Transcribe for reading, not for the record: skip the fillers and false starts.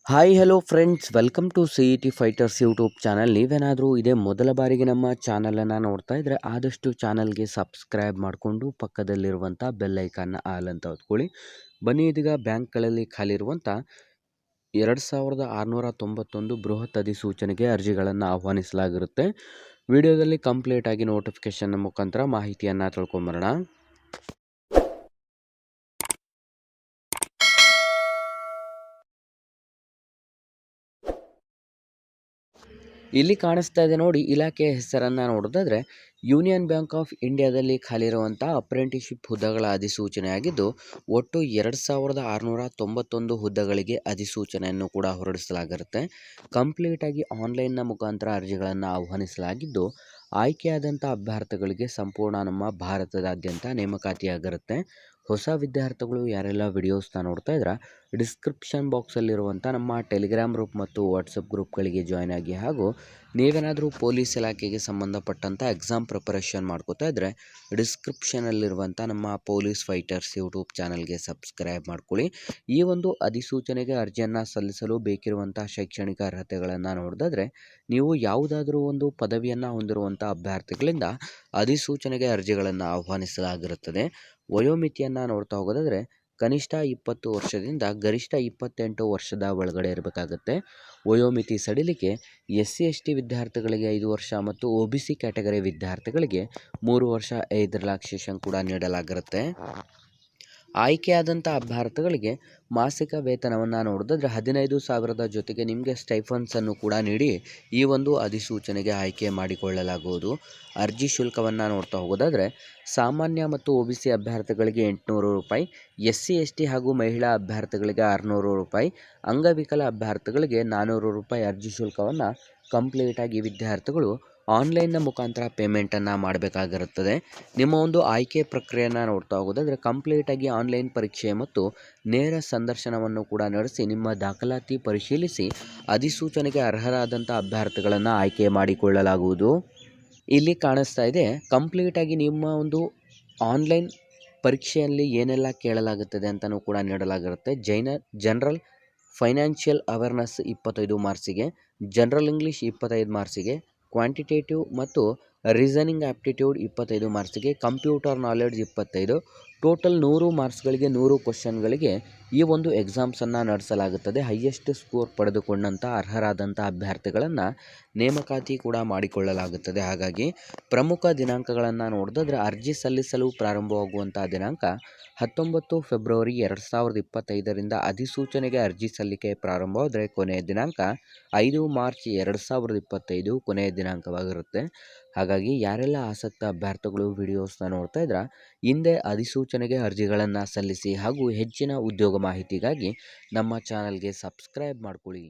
Hi hello friends, welcome to C E T fighters YouTube channel. ನೀವೇನಾದರೂ ಇದೇ ಮೊದಲ ಬಾರಿಗೆ ನಮ್ಮ ಚಾನಲನ್ನು ನೋಡ್ತಾ ಇದ್ದರೆ ಆದಷ್ಟು ಚಾನಲ್ಗೆ ಸಬ್ಸ್ಕ್ರೈಬ್ ಮಾಡಿಕೊಂಡು ಪಕ್ಕದಲ್ಲಿರುವಂಥ ಬೆಲ್ ಐಕಾನ್ನ ಆಲ್ ಅಂತ ಹೊತ್ಕೊಳ್ಳಿ. ಬನ್ನಿ, ಇದೀಗ ಬ್ಯಾಂಕ್ಗಳಲ್ಲಿ ಖಾಲಿ ಇರುವಂಥ 2691 ಬೃಹತ್ ಅಧಿಸೂಚನೆಗೆ ಅರ್ಜಿಗಳನ್ನು ಆಹ್ವಾನಿಸಲಾಗಿರುತ್ತೆ. ವಿಡಿಯೋದಲ್ಲಿ ಕಂಪ್ಲೀಟ್ ಆಗಿ ನೋಟಿಫಿಕೇಶನ್ ಮುಖಾಂತರ ಮಾಹಿತಿಯನ್ನು ತಿಳ್ಕೊಂಬರೋಣ. ಇಲ್ಲಿ ಕಾಣಿಸ್ತಾ ಇದೆ ನೋಡಿ, ಇಲಾಖೆಯ ಹೆಸರನ್ನು ನೋಡೋದಾದರೆ ಯೂನಿಯನ್ ಬ್ಯಾಂಕ್ ಆಫ್ ಇಂಡಿಯಾದಲ್ಲಿ ಖಾಲಿ ಇರುವಂಥ ಅಪ್ರೆಂಟಿಸ್ಶಿಪ್ ಹುದ್ದೆಗಳ ಅಧಿಸೂಚನೆ ಆಗಿದ್ದು, ಒಟ್ಟು 2691 ಹುದ್ದೆಗಳಿಗೆ ಅಧಿಸೂಚನೆಯನ್ನು ಕೂಡ ಹೊರಡಿಸಲಾಗಿರುತ್ತೆ. ಕಂಪ್ಲೀಟಾಗಿ ಆನ್ಲೈನ್ನ ಮುಖಾಂತರ ಅರ್ಜಿಗಳನ್ನು ಆಹ್ವಾನಿಸಲಾಗಿದ್ದು, ಆಯ್ಕೆಯಾದಂಥ ಅಭ್ಯರ್ಥಿಗಳಿಗೆ ಸಂಪೂರ್ಣ ನಮ್ಮ ಭಾರತದಾದ್ಯಂತ ನೇಮಕಾತಿಯಾಗಿರುತ್ತೆ. ಹೊಸ ವಿದ್ಯಾರ್ಥಿಗಳು ಯಾರೆಲ್ಲ ವಿಡಿಯೋಸ್ನ ನೋಡ್ತಾ ಇದ್ರೆ ಡಿಸ್ಕ್ರಿಪ್ಷನ್ ಬಾಕ್ಸಲ್ಲಿರುವಂಥ ನಮ್ಮ ಟೆಲಿಗ್ರಾಮ್ ಗ್ರೂಪ್ ಮತ್ತು ವಾಟ್ಸಪ್ ಗ್ರೂಪ್ಗಳಿಗೆ ಜಾಯ್ನ್ ಆಗಿ, ಹಾಗೂ ನೀವೇನಾದರೂ ಪೊಲೀಸ್ ಇಲಾಖೆಗೆ ಸಂಬಂಧಪಟ್ಟಂಥ ಎಕ್ಸಾಮ್ ಪ್ರಿಪರೇಷನ್ ಮಾಡ್ಕೋತಾ ಇದ್ದರೆ ಡಿಸ್ಕ್ರಿಪ್ಷನಲ್ಲಿರುವಂಥ ನಮ್ಮ ಪೊಲೀಸ್ ಫೈಟರ್ಸ್ ಯೂಟ್ಯೂಬ್ ಚಾನಲ್ಗೆ ಸಬ್ಸ್ಕ್ರೈಬ್ ಮಾಡ್ಕೊಳ್ಳಿ. ಈ ಒಂದು ಅಧಿಸೂಚನೆಗೆ ಅರ್ಜಿಯನ್ನು ಸಲ್ಲಿಸಲು ಬೇಕಿರುವಂಥ ಶೈಕ್ಷಣಿಕ ಅರ್ಹತೆಗಳನ್ನು ನೋಡಿದ್ರೆ, ನೀವು ಯಾವುದಾದ್ರೂ ಒಂದು ಪದವಿಯನ್ನು ಹೊಂದಿರುವಂಥ ಅಭ್ಯರ್ಥಿಗಳಿಂದ ಅಧಿಸೂಚನೆಗೆ ಅರ್ಜಿಗಳನ್ನು ಆಹ್ವಾನಿಸಲಾಗಿರುತ್ತದೆ. ವಯೋಮಿತಿಯನ್ನು ನೋಡ್ತಾ ಹೋಗೋದಾದರೆ ಕನಿಷ್ಠ 20 ವರ್ಷದಿಂದ ಗರಿಷ್ಠ 28 ವರ್ಷದ ಒಳಗಡೆ ಇರಬೇಕಾಗುತ್ತೆ. ವಯೋಮಿತಿ ಸಡಿಲಿಕೆ SC/ST ವಿದ್ಯಾರ್ಥಿಗಳಿಗೆ 5 ವರ್ಷ ಮತ್ತು OBC ಕ್ಯಾಟಗರಿ ವಿದ್ಯಾರ್ಥಿಗಳಿಗೆ 3 ವರ್ಷ ಏಜ್ ರಿಲ್ಯಾಕ್ಸೇಷನ್ ಕೂಡ ನೀಡಲಾಗಿರುತ್ತೆ. ಆಯ್ಕೆಯಾದಂಥ ಅಭ್ಯರ್ಥಿಗಳಿಗೆ ಮಾಸಿಕ ವೇತನವನ್ನು ನೋಡಿದ್ರೆ 15,000 ಜೊತೆಗೆ ನಿಮಗೆ ಸ್ಟೈಫನ್ಸನ್ನು ಕೂಡ ನೀಡಿ ಈ ಒಂದು ಅಧಿಸೂಚನೆಗೆ ಆಯ್ಕೆ ಮಾಡಿಕೊಳ್ಳಲಾಗುವುದು. ಅರ್ಜಿ ಶುಲ್ಕವನ್ನು ನೋಡ್ತಾ ಹೋಗೋದಾದರೆ ಸಾಮಾನ್ಯ ಮತ್ತು OBC ಅಭ್ಯರ್ಥಿಗಳಿಗೆ 800 ರೂಪಾಯಿ, SC/ST ಹಾಗೂ ಮಹಿಳಾ ಅಭ್ಯರ್ಥಿಗಳಿಗೆ 600 ರೂಪಾಯಿ, ಅಂಗವಿಕಲ ಅಭ್ಯರ್ಥಿಗಳಿಗೆ 400 ರೂಪಾಯಿ ಅರ್ಜಿ ಶುಲ್ಕವನ್ನು ಕಂಪ್ಲೀಟಾಗಿ ವಿದ್ಯಾರ್ಥಿಗಳು ಆನ್ಲೈನ್ನ ಮುಖಾಂತರ ಪೇಮೆಂಟನ್ನು ಮಾಡಬೇಕಾಗಿರುತ್ತದೆ. ನಿಮ್ಮ ಒಂದು ಆಯ್ಕೆ ಪ್ರಕ್ರಿಯೆಯನ್ನು ನೋಡ್ತಾ ಹೋಗೋದಾದರೆ ಕಂಪ್ಲೀಟಾಗಿ ಆನ್ಲೈನ್ ಪರೀಕ್ಷೆ ಮತ್ತು ನೇರ ಸಂದರ್ಶನವನ್ನು ಕೂಡ ನಡೆಸಿ ನಿಮ್ಮ ದಾಖಲಾತಿ ಪರಿಶೀಲಿಸಿ ಅಧಿಸೂಚನೆಗೆ ಅರ್ಹರಾದಂಥ ಅಭ್ಯರ್ಥಿಗಳನ್ನು ಆಯ್ಕೆ ಮಾಡಿಕೊಳ್ಳಲಾಗುವುದು. ಇಲ್ಲಿ ಕಾಣಿಸ್ತಾ ಇದೆ, ಕಂಪ್ಲೀಟಾಗಿ ನಿಮ್ಮ ಒಂದು ಆನ್ಲೈನ್ ಪರೀಕ್ಷೆಯಲ್ಲಿ ಏನೆಲ್ಲ ಕೇಳಲಾಗುತ್ತದೆ ಅಂತಲೂ ಕೂಡ ನೀಡಲಾಗಿರುತ್ತೆ. ಜನರಲ್ ಫೈನಾನ್ಷಿಯಲ್ ಅವೇರ್ನೆಸ್ 25 ಮಾರ್ಕ್ಸಿಗೆ, ಜನರಲ್ ಇಂಗ್ಲೀಷ್ 25 ಮಾರ್ಕ್ಸಿಗೆ, ಕ್ವಾಂಟಿಟೇಟಿವ್ ಮತ್ತು ರೀಸನಿಂಗ್ ಆಪ್ಟಿಟ್ಯೂಡ್ 25 ಮಾರ್ಕ್ಸಿಗೆ, ಕಂಪ್ಯೂಟರ್ ನಾಲೆಡ್ಜ್ 25, ಟೋಟಲ್ 100 ಮಾರ್ಕ್ಸ್ಗಳಿಗೆ 100 ಕ್ವಶನ್ಗಳಿಗೆ ಈ ಒಂದು ಎಕ್ಸಾಮ್ಸನ್ನು ನಡೆಸಲಾಗುತ್ತದೆ. ಹೈಯೆಸ್ಟ್ ಸ್ಕೋರ್ ಪಡೆದುಕೊಂಡಂಥ ಅರ್ಹರಾದಂಥ ಅಭ್ಯರ್ಥಿಗಳನ್ನು ನೇಮಕಾತಿ ಕೂಡ ಮಾಡಿಕೊಳ್ಳಲಾಗುತ್ತದೆ. ಹಾಗಾಗಿ ಪ್ರಮುಖ ದಿನಾಂಕಗಳನ್ನು ನೋಡಿದ್ರೆ ಅರ್ಜಿ ಸಲ್ಲಿಸಲು ಪ್ರಾರಂಭವಾಗುವಂಥ ದಿನಾಂಕ 19 ಫೆಬ್ರವರಿ 2025ರಿಂದ ಅಧಿಸೂಚನೆಗೆ ಅರ್ಜಿ ಸಲ್ಲಿಕೆ ಪ್ರಾರಂಭವಾದರೆ ಕೊನೆಯ ದಿನಾಂಕ 5 ಮಾರ್ಚ್ 2025 ಕೊನೆಯ ದಿನಾಂಕವಾಗಿರುತ್ತೆ. ಹಾಗಾಗಿ ಯಾರೆಲ್ಲ ಆಸಕ್ತ ಅಭ್ಯರ್ಥಿಗಳು ವಿಡಿಯೋಸ್ನ ನೋಡ್ತಾ ಇದ್ರೆ ಹಿಂದೆ ಅಧಿಸೂಚನೆಗೆ ಅರ್ಜಿಗಳನ್ನು ಸಲ್ಲಿಸಿ ಹಾಗೂ ಹೆಚ್ಚಿನ ಉದ್ಯೋಗ ಮಾಹಿತಿಗಾಗಿ ನಮ್ಮ ಚಾನಲ್ಗೆ ಸಬ್ಸ್ಕ್ರೈಬ್ ಮಾಡ್ಕೊಳ್ಳಿ.